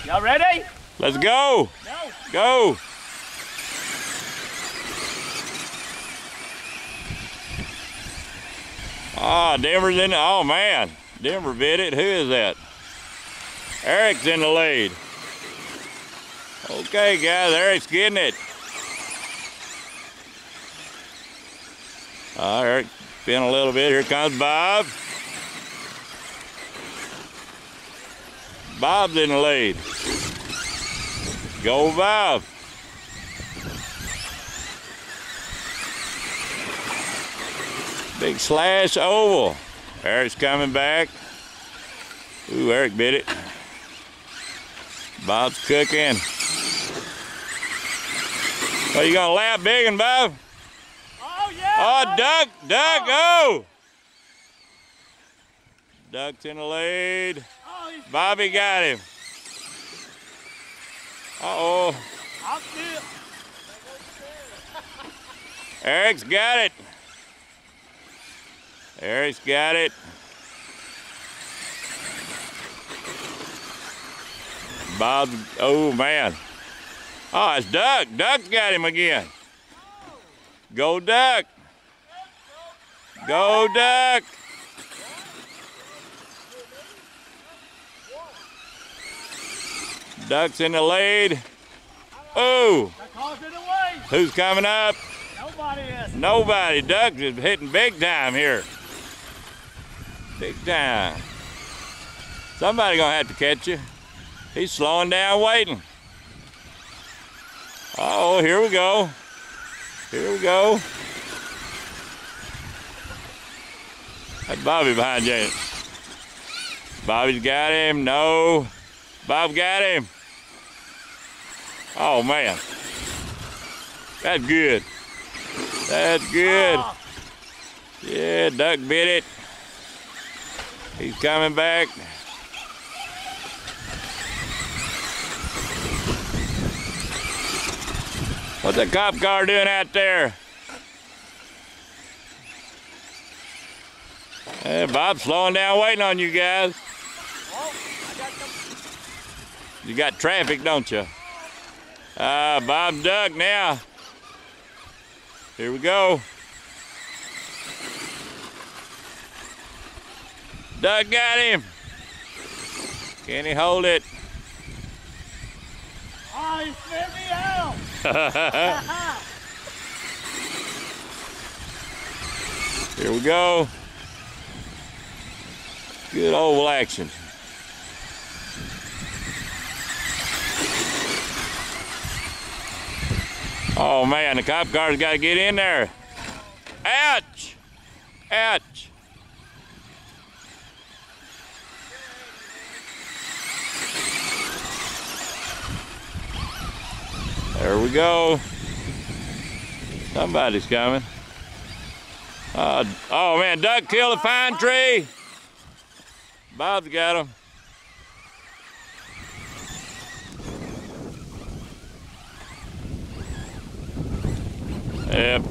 Y'all ready? Let's go. Go. Ah, Denver's in the, oh man. Denver bit it. Who is that? Eric's in the lead. Okay, guys, Eric's getting it. Eric spin a little bit. Here comes Bob. Bob's in the lead. Go, Bob. Big slash oval. Eric's coming back. Ooh, Eric bit it. Bob's cooking. Oh, you gonna lap big and Bob? Oh, yeah. Oh, Duck, oh! Duck's in the lead. Oh, Bobby got him. Uh-oh. I'll still. Eric's got it. Eric's got it. Bob, oh man. Oh, it's Duck. Duck's got him again. Go Duck. Go Duck. Duck's in the lead. Oh. Who's coming up? Nobody is. Nobody. Duck is hitting big time here. Big time. Somebody gonna have to catch you. He's slowing down, waiting. Uh-oh, here we go. Here we go. That's Bobby behind you. Bobby's got him. No. Bob got him. Oh, man. That's good. That's good. Yeah, Duck bit it. He's coming back. What's the cop car doing out there? Hey, Bob's slowing down, waiting on you guys. You got traffic, don't you? Bob Duck now. Here we go. Duck got him. Can he hold it? Oh, he spit me out. Here we go. Good oval action. Oh man, the cop car's got to get in there. Ouch! Ouch! There we go. Somebody's coming. Oh man, Duck killed a pine tree. Bob's got him. Yep.